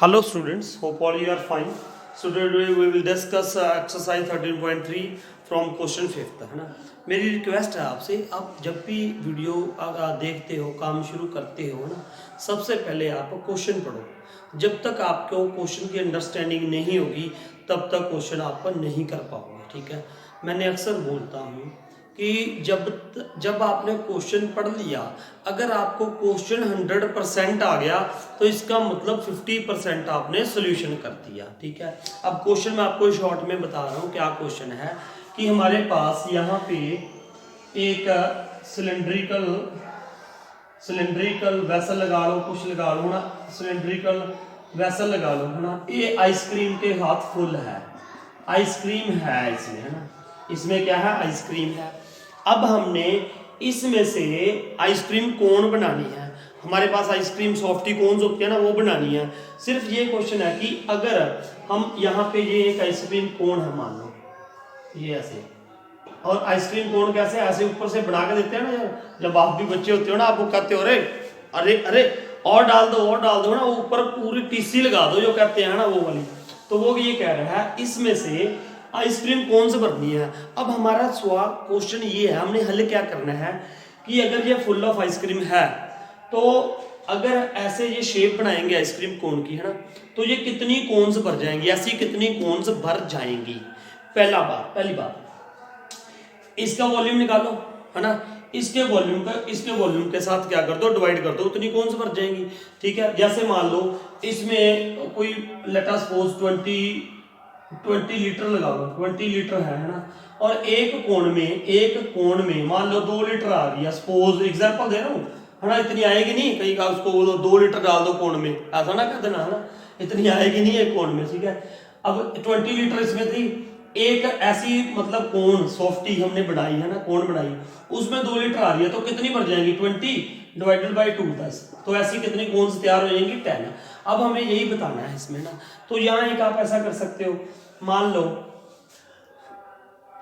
Hello students, hope all you are fine. So today we will discuss exercise 13.3 from question 5th है ना. मेरी request है आपसे, आप जब भी वीडियो देखते हो, काम शुरू करते हो ना, सबसे पहले आप क्वेश्चन पढ़ो. जब तक आपको क्वेश्चन की अंडरस्टैंडिंग नहीं होगी तब तक क्वेश्चन आप नहीं कर पाओगे. ठीक है, मैंने अक्सर बोलता हूँ कि जब आपने क्वेश्चन पढ़ लिया, अगर आपको क्वेश्चन 100% आ गया तो इसका मतलब 50% आपने सोल्यूशन कर दिया. ठीक है, अब क्वेश्चन मैं आपको शॉर्ट में बता रहा हूँ क्या क्वेश्चन है. कि हमारे पास यहाँ पे एक सिलेंड्रिकल वेसल लगा लो, कुछ लगा लो ना, सिलेंड्रिकल वेसल लगा लो है ना. ये आइसक्रीम के हाथ फुल है, आइसक्रीम है इसमें है ना. इसमें क्या है? आइसक्रीम है. अब हमने इसमें से आइसक्रीम कोन बनानी है. हमारे पास आइसक्रीम सॉफ्टी कोन्स होती है ना, वो बनानी है. सिर्फ ये क्वेश्चन है कि अगर हम यहाँ पे ये एक आइसक्रीम कोन है, मान लो ये ऐसे, और आइसक्रीम कोन कैसे ऐसे ऊपर से बना के देते हैं ना. जब आप भी बच्चे होते हो ना, आप वो कहते हो अरे अरे अरे और डाल दो ना, ऊपर पूरी टीसी लगा दो, जो कहते हैं ना वो वाली. तो वो ये कह रहा है इसमें से आइसक्रीम कौन से भरनी है. अब हमारा सवाल क्वेश्चन ये है, हमने हल क्या करना है कि अगर ये फुल ऑफ आइसक्रीम है तो अगर ऐसे ये शेप बनाएंगे आइसक्रीम कोन की है ना, तो ये कितनी कोन्स भर जाएंगी, ऐसी कितनी कोन्स भर जाएंगी. पहली बात इसका वॉल्यूम निकालो है ना. इसके वॉल्यूम के साथ क्या कर दो, डिवाइड कर दो, उतनी कोन्स भर जाएंगी. ठीक है, जैसे मान लो इसमें कोई लेट अस सपोज 20 लीटर लगा लो, 20 लीटर है ना. और एक कोण में मान लो 2 लीटर आ रही है, सपोज एग्जांपल दे रहा हूँ है ना. इतनी आएगी नहीं, कहीं का उसको बोलो 2 लीटर डाल दो कोण में, ऐसा ना कर देना है ना, इतनी आएगी नहीं एक कोण में. ठीक है, अब 20 लीटर इसमें थी, एक ऐसी मतलब कोण सॉफ्टी हमने बनाई है ना, कोण बनाई, उसमें 2 लीटर आ रही है, तो कितनी भर जाएंगी 20 डिवाइडेड बाई 2 10. तो ऐसी कितनी कोन्स तैयार हो जाएंगी 10. अब हमें यही बताना है इसमें ना. तो यहाँ एक आप ऐसा कर सकते हो, मान लो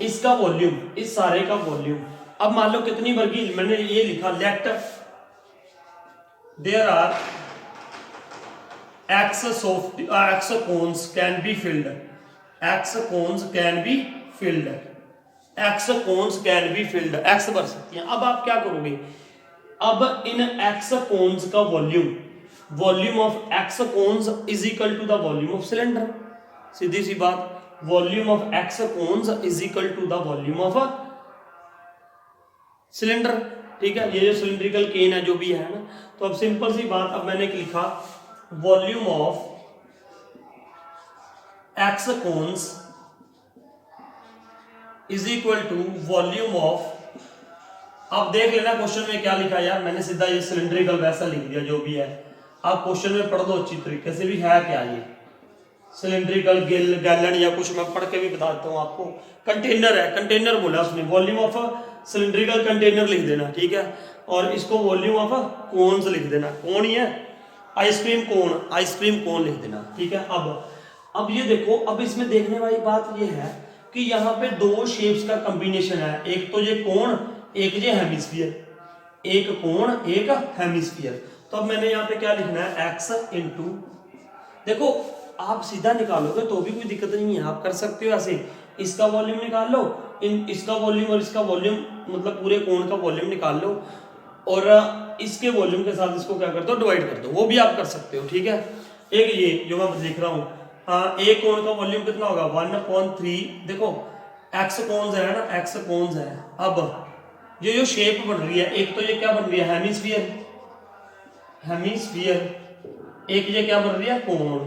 इसका वॉल्यूम, इस सारे का वॉल्यूम, अब मान लो कितनी वर्गी, मैंने ये लिखा let there are x cones can be filled, x cones can be filled, x cones can be filled, x भर सकती हैं. अब आप क्या करोगे, अब इन x cones का volume of x cones is equal to the volume of cylinder. सीधी सी बात, volume of x cones is equal to the volume of cylinder. ठीक है, ये जो सिलिंड्रिकल केन है जो भी है ना, तो अब सिंपल सी बात, अब मैंने लिखा volume of x cones is equal to volume of, अब देख लेना क्वेश्चन में क्या लिखा यार, मैंने सीधा ये सिलिंड्रिकल वैसा लिख दिया जो भी है. आप क्वेश्चन में पढ़ दो अच्छी तरीके से, भी है क्या ये सिलिंड्रिकल गैलन या कुछ, मैं पढ़ के भी बता देता हूँ आपको. कंटेनर है, कंटेनर बोला उसने, वॉल्यूम ऑफ सिलिंड्रिकल कंटेनर लिख देना. ठीक है, और इसको वॉल्यूम ऑफ कोन्स लिख देना, कौन ही है आइसक्रीम कोन लिख देना. ठीक है, अब ये देखो, अब इसमें देखने वाली बात ये है कि यहाँ पे 2 शेप्स का कॉम्बिनेशन है, एक तो ये कोन, एक ये हेमिस्फीयर, एक कोण एक हेमिस्फीयर. तो अब मैंने यहाँ पे क्या लिखना है, x इंटू, देखो आप सीधा निकालोगे तो भी कोई दिक्कत नहीं है, आप कर सकते हो ऐसे, इसका वॉल्यूम निकाल लो, इसका वॉल्यूम और इसका वॉल्यूम, मतलब पूरे कोण का वॉल्यूम निकाल लो, और इसके वॉल्यूम के साथ इसको क्या कर दो, डिवाइड कर दो, वो भी आप कर सकते हो. ठीक है, एक ये जो मैं लिख रहा हूँ, हाँ, एक कोण का वॉल्यूम कितना होगा 1/3. देखो x कोन्स है ना, x कोन्स है. अब ये जो शेप बन रही है, एक तो ये क्या बन रही है हेमिस्फीयर, एक ये क्या बन रही है कोण.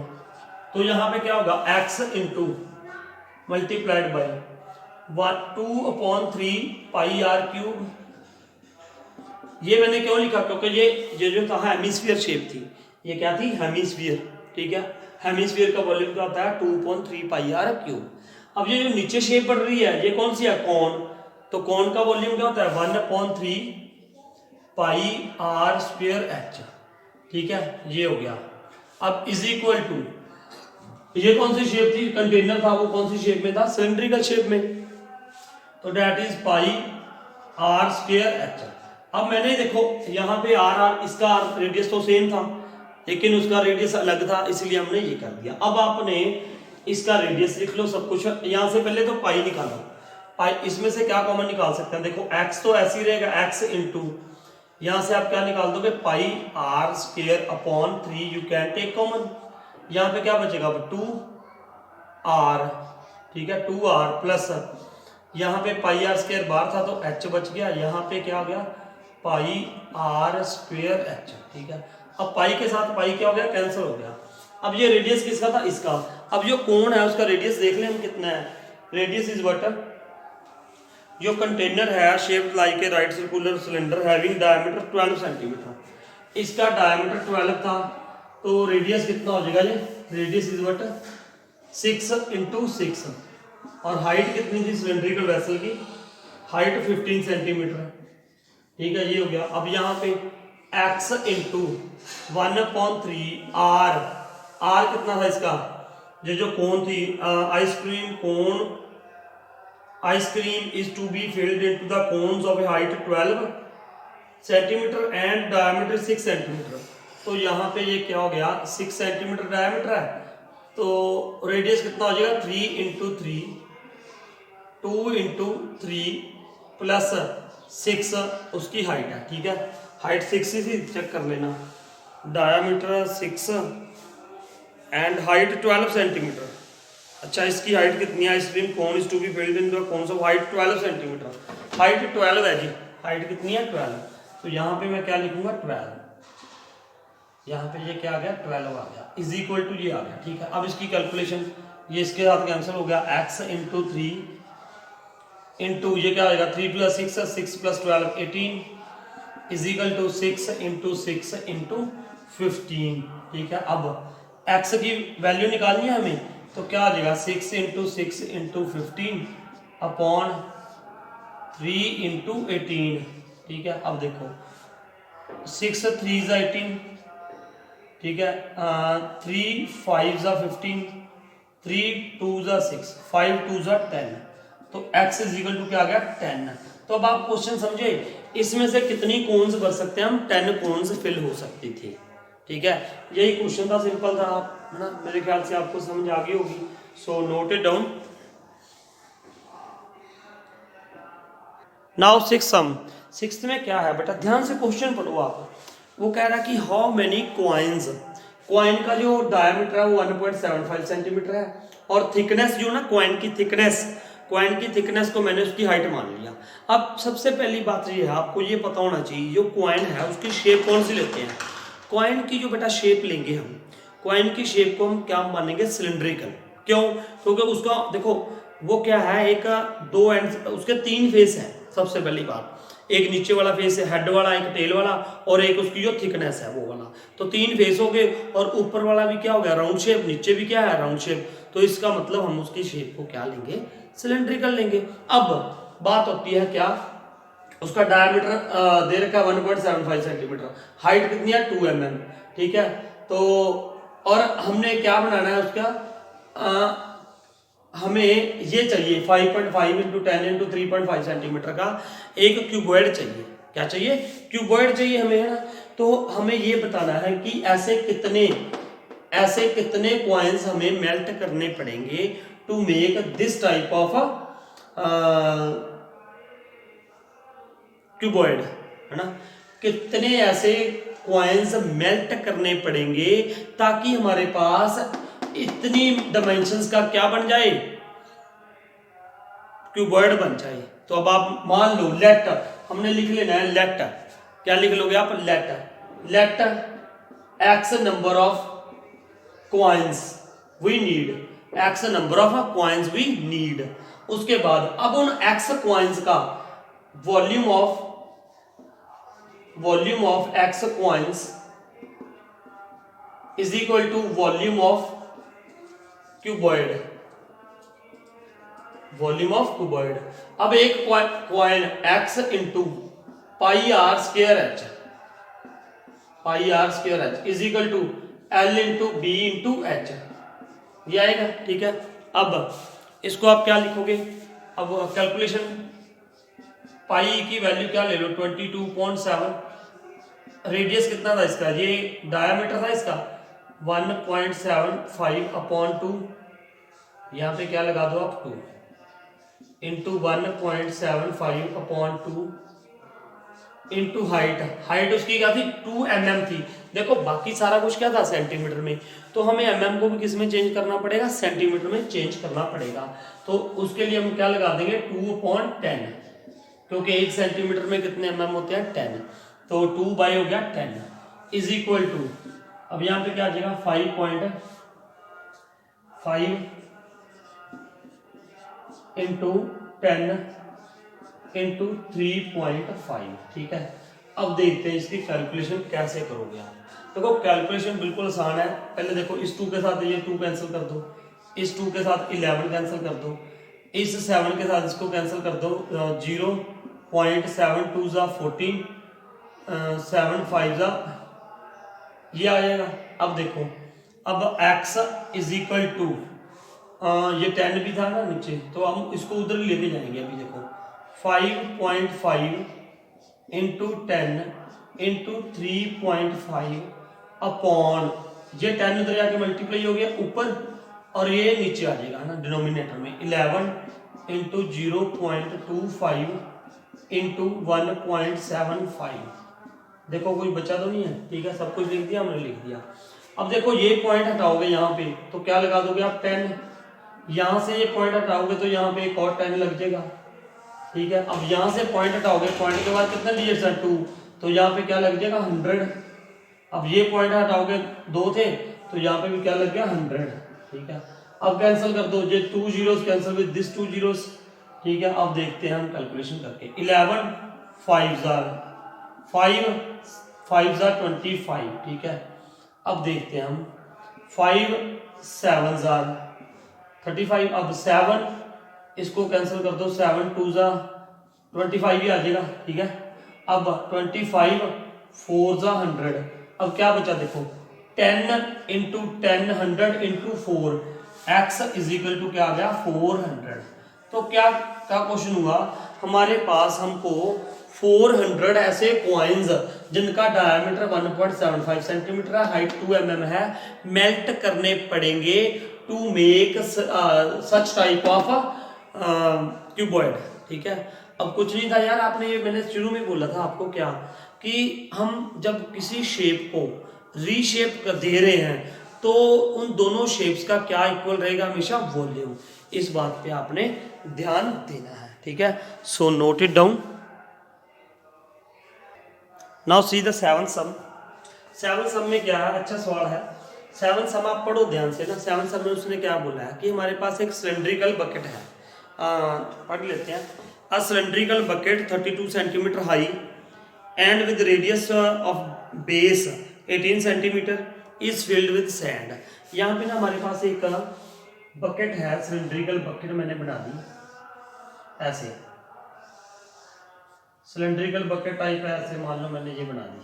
तो यहाँ पे क्या होगा x into multiplied by 2/3 pi r cube. ये मैंने क्यों लिखा, क्योंकि ये जो था हेमिस्फीयर शेप थी, ये क्या थी हेमिस्फीयर. ठीक है, हेमिस्फीयर का वॉल्यूम क्या होता है 2/3 पाई r क्यूब. अब ये जो नीचे शेप बढ़ रही है, ये कौन सी है कोन, तो कोन का वॉल्यूम क्या होता है 1/3 पाई r स्क्वायर h. ठीक है, ये हो गया. अब इज इक्वल टू, ये कौन सी शेप थी, कंटेनर था, वो कौन सी शेप में था, सिलिंड्रिकल शेप में, तो that is pi r square h. अब मैंने देखो यहाँ पे r इसका रेडियस तो सेम था, लेकिन उसका रेडियस अलग था इसलिए हमने ये कर दिया। अब आपने इसका रेडियस लिख लो सब कुछ। यहाँ से पहले तो पाई निकालो, पाई इसमें से क्या कॉमन निकाल सकते हैं, देखो x तो ऐसे ही रहेगा, x इंटू यहाँ से आप क्या निकाल दोगे, pi r square upon 3, you can take common, यहाँ पे क्या बचेगा 2r, ठीक है 2r प्लस यहाँ पे पाई आर स्क्वायर बाहर था तो h बच गया, यहाँ पे क्या हो गया पाई आर स्क्वायर h, ठीक है। अब पाई के साथ पाई क्या हो गया, कैंसिल हो गया। अब ये रेडियस किसका था, इसका। अब जो कोण है उसका रेडियस देख लें हम कितना है, रेडियस इज व्हाट, जो कंटेनर है shaped like a right circular cylinder having diameter 12 centimetre, इसका डायमीटर 12 था तो रेडियस कितना हो जाएगा, ये रेडियस इज व्हाट 6 इंटू 6, और हाइट कितनी थी सिलेंड्रिकल वेसल की, हाइट 15 सेंटीमीटर, ठीक है ये हो गया। अब यहाँ पे x इंटू 1/3 r, r कितना था इसका, ये जो कोण थी ice cream cone, ice cream is to be filled into the cones of a height 12 centimetre and diameter 6 centimetre, तो यहाँ पे ये क्या हो गया 6 सेंटीमीटर डायमीटर है, तो रेडियस कितना हो जाएगा 3 इंटू 3, 2 इंटू 3 प्लस 6 उसकी हाइट है, ठीक है हाइट 6 ही चेक कर लेना, डायमीटर 6 एंड हाइट 12 सेंटीमीटर। अच्छा इसकी हाइट कितनी है, ice cream cone is to be filled in the cones of height 12 centimetre, height 12 है जी, हाइट कितनी है 12, तो यहाँ पे मैं क्या लिखूंगा 12, यहाँ पे ये क्या आ गया 12 आ गया, इज इक्वल टू ये आ गया, ठीक है। अब इसकी कैलकुलेशन, ये इसके साथ कैंसिल हो गया, x इंटू 3 इंटू ये क्या आएगा 3 plus 6, 6 plus 12 18 is equal to 6 into 6 into 15, ठीक है। अब x की वैल्यू निकालनी है हमें, तो क्या आ जाएगा 6 इंटू 6 इंटू 15 अपॉन 3 इंटू 18, ठीक है। अब देखो 6 3 ज़ा 18, ठीक है 3 5 ज़ा 15, 3 2 ज़ा 6, 5 2 ज़ा 10, तो x इज इक्वल टू क्या आ गया 10। तो अब आप क्वेश्चन समझे, इसमें से कितनी कोन्स भर सकते हैं हम, 10 कोन्स फिल हो सकती थी, ठीक है। यही क्वेश्चन था, सिंपल था, है ना, मेरे ख्याल से आपको समझ आ गई होगी, so note it down. Now sixth में क्या है बेटा, ध्यान से क्वेश्चन पढ़ो आप। वो कह रहा है कि हाउ मेनी कॉइन्स, कॉइन का जो डायमीटर है वो 1.75 सेंटीमीटर है, और थिकनेस जो ना कॉइन की थिकनेस को मैंने उसकी हाइट मान लिया। अब सबसे पहली बात ये है, आपको ये पता होना चाहिए जो कॉइन है उसकी शेप कौन सी लेते हैं। कॉइन की जो बेटा शेप लेंगे हम, कॉइन की शेप को हम क्या मानेंगे सिलेंड्रिकल, क्यों, क्योंकि उसका देखो वो क्या है, एक 2 एंड उसके 3 फेस है। सबसे पहली बात, एक नीचे वाला फेस है हेड वाला, एक टेल वाला, और एक उसकी जो थिकनेस है वो वाला, तो 3 फेस हो गए, और ऊपर वाला भी क्या हो गया राउंड शेप, नीचे भी क्या है राउंड शेप, तो इसका मतलब हम उसकी शेप को क्या लेंगे सिलेंड्रिकल लेंगे। अब बात होती है क्या, उसका डायमीटर दे रखा है 1.75 सेंटीमीटर, हाइट कितनी है 2 mm, ठीक है। तो और हमने क्या बनाना है उसका, हमें ये चाहिए 5.5 इंटू 10 इंटू 3.5 सेंटीमीटर का एक क्यूबॉइड चाहिए। क्या चाहिए, क्यूबॉइड चाहिए हमें, है ना। तो हमें ये बताना है कि ऐसे कितने कॉइन्स हमें मेल्ट करने पड़ेंगे to make this type of cuboid, है ना। कितने ऐसे कॉइन्स मेल्ट करने पड़ेंगे ताकि हमारे पास इतनी डायमेंशंस का क्या बन जाए, क्यूबॉइड बन जाए। तो अब आप मान लो लेट, हमने लिख लेना है लेट, क्या लिख लोगे आप, let x number of coins we need, x number of coins we need. उसके बाद अब उन एक्स कॉइन्स का volume of x coins is equal to volume of cuboid, volume of cuboid. अब एक coin x into pi r square h is equal to l into b into h, ये आएगा, ठीक है। अब इसको आप क्या लिखोगे, अब कैलकुलेशन, पाई की वैल्यू क्या ले लो 22.7, रेडियस कितना था इसका, ये डायामीटर था इसका 1.75 अपॉन 2, यहाँ पे क्या लगा दो आप 2 into 1.75 upon 2 into height, height उसकी क्या थी 2 mm थी। देखो बाकी सारा कुछ क्या था सेंटीमीटर में, तो हमें mm को भी किस में चेंज करना पड़ेगा, सेंटीमीटर में चेंज करना पड़ेगा। तो उसके लिए हम क्या लगा देंगे 2/10, क्योंकि 1 सेंटीमीटर में कितने mm होते हैं 10, तो 2 बाई हो गया 10 इज इक्वल टू, अब यहाँ पे क्या आ जाएगा 5.5 इंटू 10 इंटू 3.5, ठीक है। अब देखते हैं इसकी कैलकुलेशन कैसे करोगे आप। देखो कैलकुलेशन बिल्कुल आसान है। पहले देखो इस 2 के साथ ये 2 कैंसिल कर दो, इस 2 के साथ 11 कैंसिल कर दो, इस 7 के साथ इसको कैंसिल कर दो, 0.72 ज़ा 14, 7 5 ज़ा ये आ जाएगा। अब देखो अब x इज इक्वल टू, ये 10 भी था ना नीचे, तो हम इसको उधर ही लेके जाएंगे। अभी देखो 5.5 इंटू 10 इंटू 3.5 अपॉन, ये 10 उधर जाके मल्टीप्लाई हो गया ऊपर और ये नीचे आ जाएगा ना डिनोमिनेटर में, 11 इंटू 0.25 इंटू 1.75। देखो कोई बचा तो नहीं है, ठीक है, सब कुछ लिख दिया हमने, लिख दिया। अब देखो ये पॉइंट हटाओगे यहाँ पे तो क्या लगा दोगे आप 10, यहाँ से ये पॉइंट हटाओगे तो यहाँ पे एक और 10 लग जाएगा, ठीक है। अब यहाँ से पॉइंट हटाओगे, पॉइंट के बाद कितने डिजिट्स हैं 2, तो यहाँ पे क्या लग जाएगा 100। अब ये पॉइंट हटाओगे 2 थे तो यहाँ पे भी क्या लग गया 100, ठीक है। अब कैंसिल कर दो, ये 2 zeros cancel with this 2 zeros, ठीक है। अब देखते हैं हम कैलकुलेशन करके, 11 5 ज़ा 25, ठीक है। अब देखते हैं हम 5 7 ज़ा 35, अब 7 इसको कैंसिल कर दो, 7 2 ज़ा 25 ही आ जाएगा, ठीक है। अब 25 4 ज़ा 100, अब क्या बचा देखो 10 into 10 100 into 4, x is equal to क्या आ गया 400। तो क्या क्वेश्चन हुआ हमारे पास, हमको 400 ऐसे कॉइन्स जिनका डायमीटर 1.75 सेंटीमीटर है, हाइट 2 mm है, मेल्ट करने पड़ेंगे to make such type of cuboid, ठीक है। अब कुछ नहीं था यार, आपने ये मैंने शुरू में बोला था आपको क्या, कि हम जब किसी शेप को रीशेप कर दे रहे हैं तो उन दोनों शेप्स का क्या इक्वल रहेगा, हमेशा वॉल्यूम। इस बात पे आपने ध्यान देना है, ठीक है। So note it down. Now see the 7th sum. 7th sum में क्या है, अच्छा सवाल है। 7th सम आप पढ़ो ध्यान से ना। 7th सम में उसने क्या बोला है कि हमारे पास एक सिलेंड्रिकल बकेट है, पढ़ लेते हैं। A cylindrical bucket 32 centimetre high and with radius of base 18 centimetre is filled with sand. यहाँ पे ना हमारे पास एक बकेट है, सिलेंड्रिकल बकेट मैंने बना दी ऐसे, सिलेंड्रिकल बकेट टाइप है ऐसे, मान लो मैंने ये बना दी।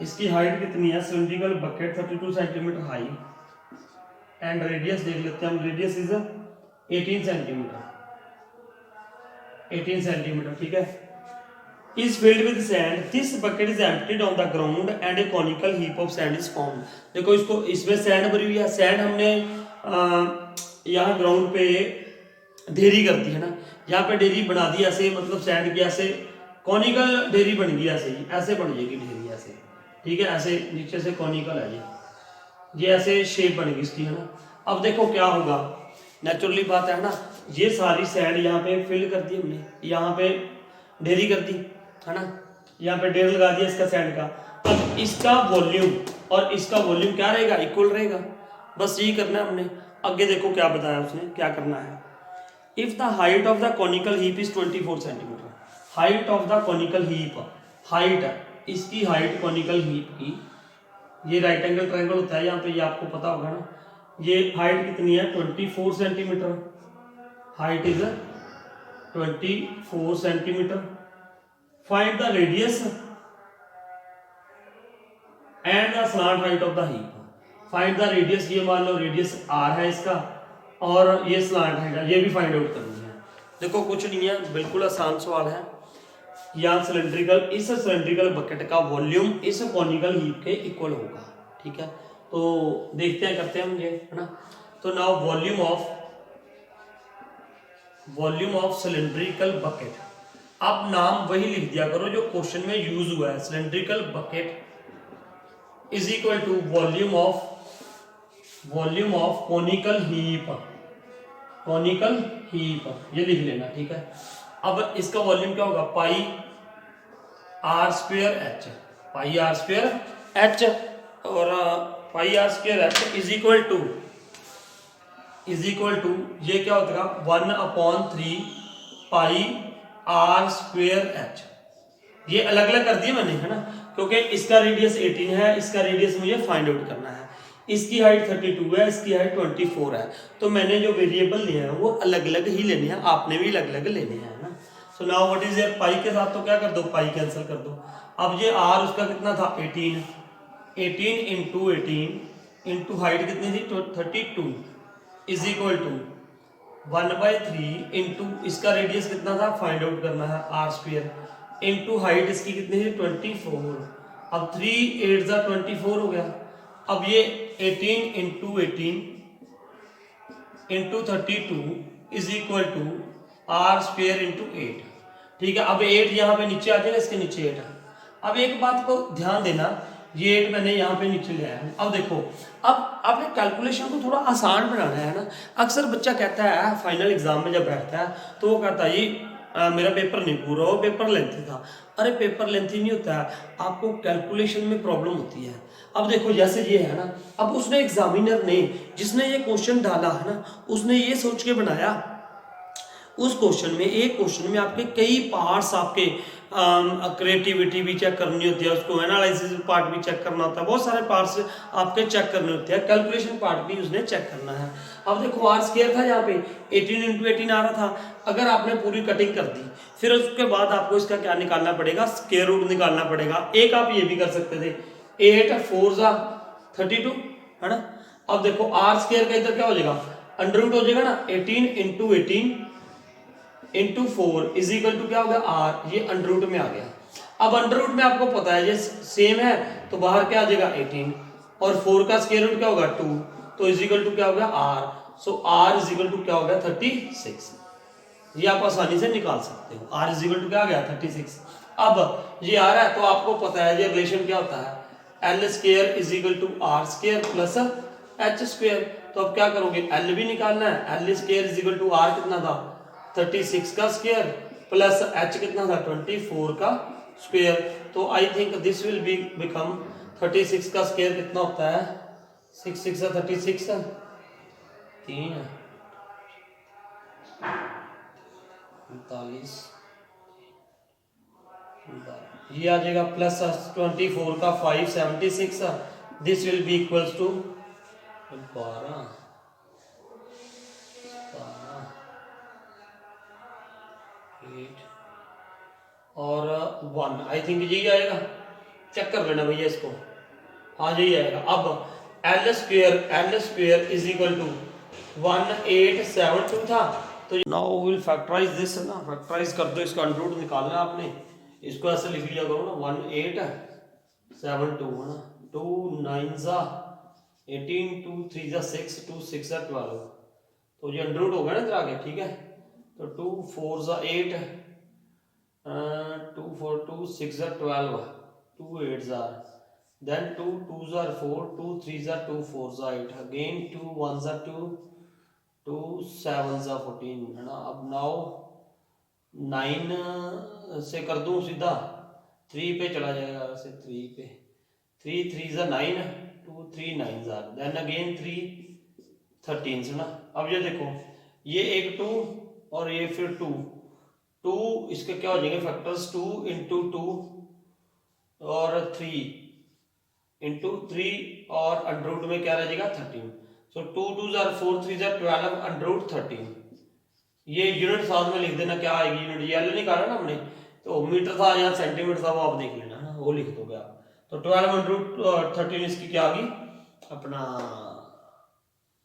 इसकी हाइट कितनी है, cylindrical bucket 32 centimetre high and radius देख लेते हैं हम, रेडियस इज 18 सेंटीमीटर, 18 सेंटीमीटर, ठीक है। is filled with sand, this bucket is emptied on the ground and a conical heap of sand is formed। देखो इसको, इसमें सैंड भरी हुई है, सैंड हमने यहाँ ग्राउंड पे ढेरी कर दी है ना, यहाँ पे ढेरी बना दी ऐसे, मतलब सैंड की ऐसे कॉनिकल ढेरी बन गई, ऐसे ही ऐसे बन जाएगी ढेरी ऐसे, ठीक है। ऐसे नीचे से कॉनिकल है ये ऐसे शेप बन गई इसकी, है ना। अब देखो क्या होगा, नेचुरली बात है ना, ये सारी सैंड यहाँ पे फिल कर दी हमने, यहाँ पे ढेरी कर दी है ना, यहाँ पे ढेर लगा दिया इसका सैंड का। अब इसका वॉल्यूम और इसका वॉल्यूम क्या रहेगा, इक्वल रहेगा। बस यही करना है हमने। आगे देखो क्या बताया उसने, क्या करना है। If the height of the conical heap is 24 centimetre, height of the conical heap, height इसकी हाइट कॉनिकल हीप की, ये राइट एंगल ट्रायंगल होता है यहाँ पे, ये आपको पता होगा ना। ये हाइट कितनी है 24 centimetre, height is 24 centimetre. Find the radius and the slant height of the heap. Find the radius, ये मान लो रेडियस r है इसका, और ये स्लांट हाइट है, ये भी फाइंड आउट करनी है। देखो कुछ नहीं है, बिल्कुल आसान सवाल है। या सिलेंड्रिकल, इस सिलेंड्रिकल बकेट का वॉल्यूम इस कॉनिकल हीप के इक्वल होगा। ठीक है, तो देखते हैं, करते हैं मुझे, है ना। तो now volume of cylindrical bucket, आप नाम वही लिख दिया करो जो क्वेश्चन में यूज हुआ है। Cylindrical bucket is equal to volume of conical heap, ये लिख लेना। ठीक है, अब इसका वॉल्यूम क्या होगा, पाई आर स्क्वायर एच, और pi r square h is equal to ये क्या होता है 1/3 पाई आर स्क्वायर एच। ये अलग अलग कर दिए मैंने, है ना, क्योंकि इसका रेडियस 18 है, इसका रेडियस मुझे फाइंड आउट करना है। इसकी हाइट 32 है, इसकी हाइट 24 है, तो मैंने जो वेरिएबल लिए हैं वो अलग अलग ही लेने हैं, आपने भी अलग अलग लेने हैं ना। So now what is pi के साथ तो क्या कर दो, पाई कैंसिल कर दो। अब ये आर उसका कितना था 18 इंटू 18 इंटू हाइट कितनी थी 32 इज इक्वल टू 1/3 इंटू इसका रेडियस कितना था फाइंड आउट करना है आर स्क्वायर, इंटू हाइट इसकी कितनी थी 24। अब 3 8 24 हो गया। अब ये 18 into 32 is equal to r square into 8। ठीक है, अब 8 यहाँ पे नीचे आ जाएगा, इसके नीचे 8 है। अब एक बात को ध्यान देना, ये 8 मैंने यहाँ पे नीचे ले आया हूँ। अब देखो, अब आपने कैलकुलेशन को थोड़ा आसान बनाना है ना। अक्सर बच्चा कहता है फाइनल एग्जाम में जब बैठता है तो वो कहता है ये मेरा पेपर नहीं पूरा हो, पेपर लेंथी था। अरे पेपर लेंथी नहीं होता है, आपको कैलकुलेशन में प्रॉब्लम होती है। अब देखो जैसे ये है ना, अब उसने एग्जामिनर ने जिसने ये क्वेश्चन डाला है ना, उसने ये सोच के बनाया उस क्वेश्चन में, एक क्वेश्चन में आपके कई पार्ट्स, आपके क्रिएटिविटी भी चेक करनी होती है, उसको एनालिसिस पार्ट भी चेक करना होता है, बहुत सारे पार्ट्स आपके चेक करने होते हैं, कैलकुलेशन पार्ट भी उसने चेक करना है। अब देखो आर स्क्वायर था यहाँ पे 18 इंटू 18 आ रहा था। अगर आपने पूरी कटिंग कर दी, फिर उसके बाद आपको इसका क्या निकालना पड़ेगा, स्क्वायर रूट निकालना पड़ेगा। एक आप ये भी कर सकते थे 8 4 32, है ना। अब देखो आर स्क्वायर का इधर क्या हो जाएगा, अंडर रूट हो जाएगा ना, 18 into 18 into 4 is equal to क्या हो गया आर, ये अंडर रूट में आ गया। अब अंडर रूट में आपको पता है ये सेम है, तो बाहर क्या आ जाएगा 18, और 4 का स्क्वायर रूट क्या होगा 2, तो इज इक्वल टू क्या हो गया r. So r is equal to क्या हो गया 36। ये आप आसानी से निकाल सकते हो, आर इज इक्वल टू क्या आ गया 36। अब ये आ रहा है, तो आपको पता है ये रिलेशन क्या होता है, l square is equal to r square plus h square. तो अब क्या करोगे, एल भी निकालना है, l square is equal to r कितना था 36 का स्क्वायर प्लस एच कितना था 24 का स्क्वायर। तो I think this will be become 36 का स्क्वायर कितना होता है 6 6 36 3 39, ये आ जाएगा प्लस 24 का 5 76, this will be equals to 12 और 1। आई थिंक यही आएगा, चेक कर लेना भैया इसको, हाँ यही आएगा। अब l square is equal to 1872 था, तो नाउ विल फैक्टराइज दिस ना, फैक्टराइज कर दो, इसका अंडर रूट निकालना है आपने, इसको ऐसे लिख लिया करो ना 1872 है ना, 2 9 18 2 3 6 2 6 12, तो ये अंडर रूट होगा ना इधर आगे। ठीक है, तो 2 4 8 2 4 2 6 12 2 8 then 2 2 4 2 3 2 4 8 again 2 1 2 2 7 14 है ना। अब नाउ 9 से कर दूं सीधा, 3 पे चला जाएगा वैसे, 3 पे 3 3 9 2 3 9 then again 3 13 है ना। अब ये देखो, ये एक 2 और ये फिर 2 इसके क्या हो जाएंगे फैक्टर्स, 2 इंटू 2 और 3 इंटू 3 और अंडर रूट में क्या रह जाएगा 13। सो 2 2 4 3 12 अंडर रूट 13। ये यूनिट साथ में लिख देना, क्या आएगी यूनिट, ये एल निकाला ना हमने, तो मीटर था या सेंटीमीटर था वो आप देख लेना ना, वो लिख दोगे आप। तो 12 अंडर रूट 13 इसकी क्या आ गई, अपना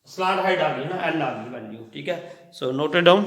स्लैंट हाइट आ गई ना, एल आ गई वैल्यू। ठीक है, सो नोटेड डाउन।